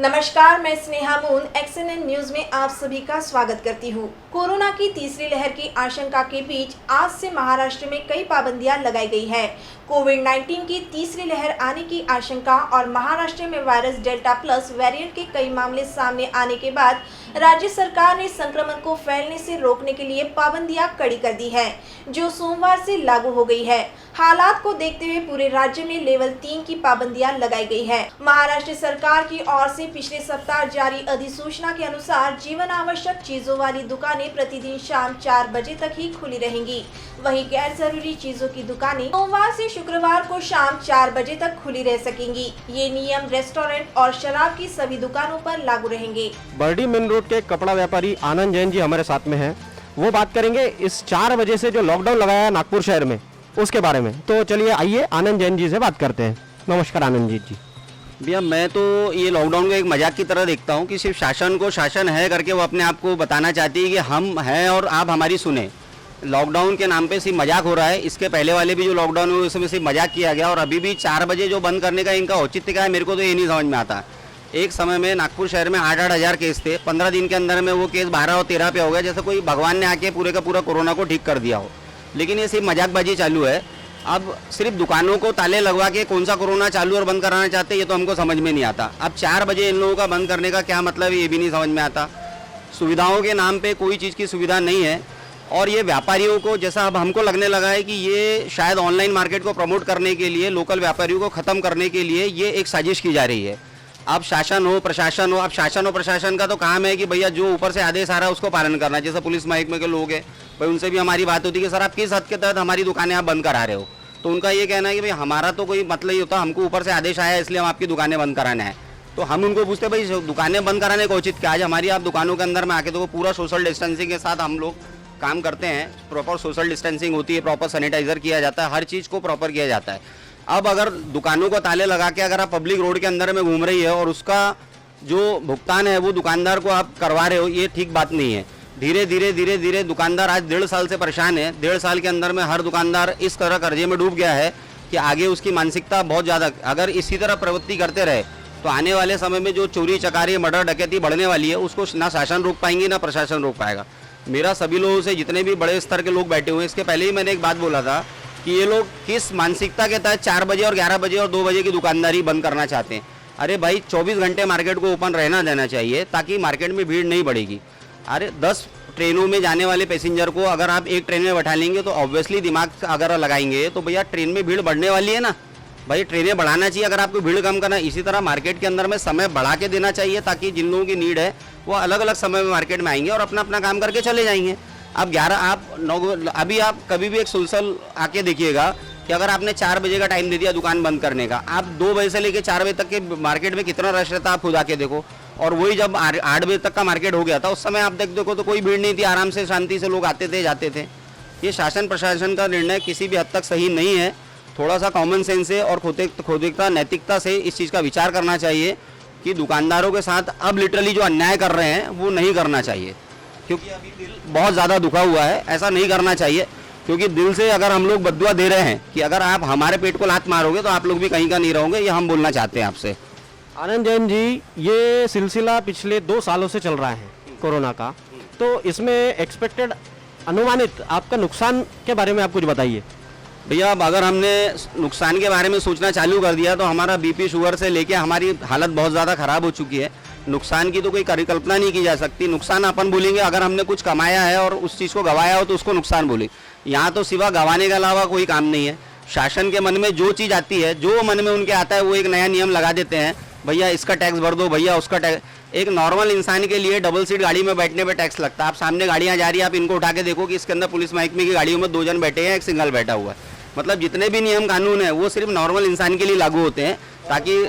नमस्कार, मैं Sneha moon एक्सएनएन news में आप सभी का स्वागत करती हूँ। कोरोना की तीसरी लहर की आशंका के बीच आज से महाराष्ट्र में कई पाबंदियां लगाई गई है। कोविड-19 की तीसरी लहर आने की आशंका और महाराष्ट्र में वायरस डेल्टा प्लस वेरिएंट के कई मामले सामने आने के बाद राज्य सरकार ने संक्रमण को फैलने से रोकने के लिए पाबंदियां कड़ी कर दी है, जो सोमवार से लागू हो गई है। हालात को देखते हुए पूरे राज्य में लेवल 3 की पाबंदियां लगाई गई है। महाराष्ट्र सरकार की ओर से पिछले सप्ताह जारी अधिसूचना के अनुसार जीवन आवश्यक चीजों वाली दुकानें प्रतिदिन शाम 4 बजे तक ही खुली रहेंगी। वहीं गैर जरूरी चीजों की दुकानें सोमवार से शुक्रवार को शाम 4 बजे तक खुली रह सकेंगी। ये नियम रेस्टोरेंट और शराब की सभी दुकानों पर लागू रहेंगे। बर्डी मेन रोड के कपड़ा व्यापारी आनंद जैन जी हमारे साथ में हैं। वो बात करेंगे इस 4 बजे से जो लॉकडाउन लगाया है नागपुर शहर में उसके बारे में। तो चलिए आइए आनंद जैन जी से बात करते हैं। नमस्कार आनंद जी। भैया, मैं तो ये लॉकडाउन को एक मजाक की तरह देखता हूँ कि सिर्फ शासन को शासन है करके वो अपने आप को बताना चाहती है कि हम हैं और आप हमारी सुने। लॉकडाउन के नाम पे सिर्फ मजाक हो रहा है। इसके पहले वाले भी जो लॉकडाउन हुए उसमें सिर्फ मजाक किया गया और अभी भी 4 बजे जो बंद करने का इनका औचित्य क्या है, मेरे को तो ये नहीं समझ में आता। एक समय में नागपुर शहर में 8-8 हज़ार केस थे। 15 दिन के अंदर में वो केस 12 और 13 पे हो गया, जैसे कोई भगवान ने आके पूरे का पूरा कोरोना को ठीक कर दिया हो। लेकिन ये सिर्फ मजाकबाजी चालू है। अब सिर्फ दुकानों को ताले लगवा के कौन सा कोरोना चालू और बंद कराना चाहते हैं, ये तो हमको समझ में नहीं आता। अब 4 बजे इन लोगों का बंद करने का क्या मतलब है, ये भी नहीं समझ में आता। सुविधाओं के नाम पे कोई चीज़ की सुविधा नहीं है और ये व्यापारियों को, जैसा अब हमको लगने लगा है कि ये शायद ऑनलाइन मार्केट को प्रमोट करने के लिए, लोकल व्यापारियों को ख़त्म करने के लिए ये एक साजिश की जा रही है। अब शासन हो प्रशासन हो, अब शासन और प्रशासन का तो काम है कि भैया जो ऊपर से आदेश आ रहा है उसको पालन करना। जैसे पुलिस महकमे के लोग हैं भाई, उनसे भी हमारी बात होती है कि सर आप किस हद के तहत हमारी दुकानें आप बंद करा रहे हो। तो उनका ये कहना है कि भाई हमारा तो कोई मतलब ही होता, हमको ऊपर से आदेश आया इसलिए हम आपकी दुकानें बंद कराना है। तो हम उनको पूछते भाई दुकानें बंद कराने का उचित क्या है। हमारी आप दुकानों के अंदर में आके तो पूरा सोशल डिस्टेंसिंग के साथ हम लोग काम करते हैं। प्रॉपर सोशल डिस्टेंसिंग होती है, प्रॉपर सैनिटाइजर किया जाता है, हर चीज़ को प्रॉपर किया जाता है। अब अगर दुकानों को ताले लगा के अगर आप पब्लिक रोड के अंदर में घूम रही है और उसका जो भुगतान है वो दुकानदार को आप करवा रहे हो, ये ठीक बात नहीं है। धीरे धीरे दुकानदार आज 1.5 साल से परेशान है। 1.5 साल के अंदर में हर दुकानदार इस तरह कर्जे में डूब गया है कि आगे उसकी मानसिकता बहुत ज़्यादा, अगर इसी तरह प्रवृत्ति करते रहे तो आने वाले समय में जो चोरी चकारी मर्डर डकैती बढ़ने वाली है उसको ना शासन रोक पाएंगे ना प्रशासन रोक पाएगा। मेरा सभी लोगों से, जितने भी बड़े स्तर के लोग बैठे हुए हैं, इसके पहले ही मैंने एक बात बोला था कि ये लोग किस मानसिकता के तहत 4 बजे और 11 बजे और 2 बजे की दुकानदारी बंद करना चाहते हैं। अरे भाई 24 घंटे मार्केट को ओपन रहना देना चाहिए ताकि मार्केट में भीड़ नहीं बढ़ेगी। अरे 10 ट्रेनों में जाने वाले पैसेंजर को अगर आप एक ट्रेन में बैठा लेंगे तो ऑब्वियसली दिमाग अगर लगाएंगे तो भैया ट्रेन में भीड़ बढ़ने वाली है ना। भाई ट्रेनें बढ़ाना चाहिए अगर आपको भीड़ कम करना। इसी तरह मार्केट के अंदर में समय बढ़ा के देना चाहिए ताकि जिन लोगों की नीड है वो अलग अलग समय में मार्केट में आएंगे और अपना अपना काम करके चले जाएंगे। अब 11 आप 9 अभी आप कभी भी एक सुलसल आके देखिएगा कि अगर आपने 4 बजे का टाइम दे दिया दुकान बंद करने का, आप 2 बजे से लेकर 4 बजे तक के मार्केट में कितना रश रहता है आप खुद आके देखो। और वही जब 8 बजे तक का मार्केट हो गया था उस समय आप देखो तो कोई भीड़ नहीं थी, आराम से शांति से लोग आते थे जाते थे। ये शासन प्रशासन का निर्णय किसी भी हद तक सही नहीं है। थोड़ा सा कॉमन सेंस से और खोदिकता नैतिकता से इस चीज़ का विचार करना चाहिए कि दुकानदारों के साथ अब लिटरली जो अन्याय कर रहे हैं वो नहीं करना चाहिए, क्योंकि अभी दिल बहुत ज़्यादा दुखा हुआ है। ऐसा नहीं करना चाहिए क्योंकि दिल से अगर हम लोग बद्दुआ दे रहे हैं कि अगर आप हमारे पेट को लात मारोगे तो आप लोग भी कहीं का नहीं रहोगे, ये हम बोलना चाहते हैं आपसे। आनंद जैन जी, ये सिलसिला पिछले 2 सालों से चल रहा है कोरोना का, तो इसमें एक्सपेक्टेड अनुमानित आपका नुकसान के बारे में आप कुछ बताइए। भैया अब अगर हमने नुकसान के बारे में सोचना चालू कर दिया तो हमारा बीपी शुगर से लेके हमारी हालत बहुत ज़्यादा ख़राब हो चुकी है। नुकसान की तो कोई परिकल्पना नहीं की जा सकती। नुकसान अपन बोलेंगे अगर हमने कुछ कमाया है और उस चीज़ को गंवाया हो तो उसको नुकसान बोले। यहाँ तो सिवा गंवाने के अलावा कोई काम नहीं है। शासन के मन में जो चीज़ आती है, जो मन में उनके आता है, वो एक नया नियम लगा देते हैं। भैया इसका टैक्स भर दो, भैया उसका टैक्स। एक नॉर्मल इंसान के लिए डबल सीट गाड़ी में बैठने पे टैक्स लगता है। आप सामने गाड़ियाँ जा रही है, आप इनको उठा के देखो कि इसके अंदर पुलिस महकमे की गाड़ियों में 2 जन बैठे हैं, एक सिंगल बैठा हुआ है। मतलब जितने भी नियम कानून है वो सिर्फ नॉर्मल इंसान के लिए लागू होते हैं ताकि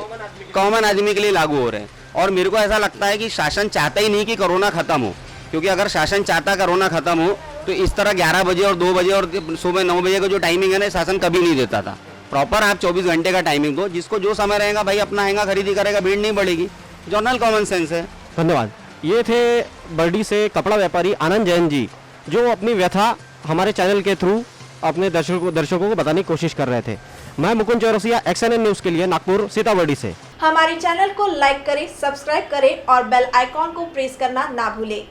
कॉमन आदमी के लिए लागू हो रहे हैं। और मेरे को ऐसा लगता है कि शासन चाहता ही नहीं कि कोरोना खत्म हो, क्योंकि अगर शासन चाहता कोरोना खत्म हो तो इस तरह 11 बजे और 2 बजे और सुबह 9 बजे का जो टाइमिंग है ना, शासन कभी नहीं देता था। प्रॉपर आप 24 घंटे का टाइमिंग दो, जिसको जो समय रहेगा भाई अपना आएगा, खरीदी करेगा, भीड़ नहीं बढ़ेगी। जर्नल कॉमन सेंस है। धन्यवाद। ये थे बर्डी से कपड़ा व्यापारी आनंद जैन जी, जो अपनी व्यथा हमारे चैनल के थ्रू अपने दर्शकों को बताने की कोशिश कर रहे थे। मैं मुकुंद चौरसिया, एक्सएनएन न्यूज़ के लिए नागपुर सीतामढ़ी से। हमारे चैनल को लाइक करें, सब्सक्राइब करें और बेल आइकॉन को प्रेस करना ना भूलें।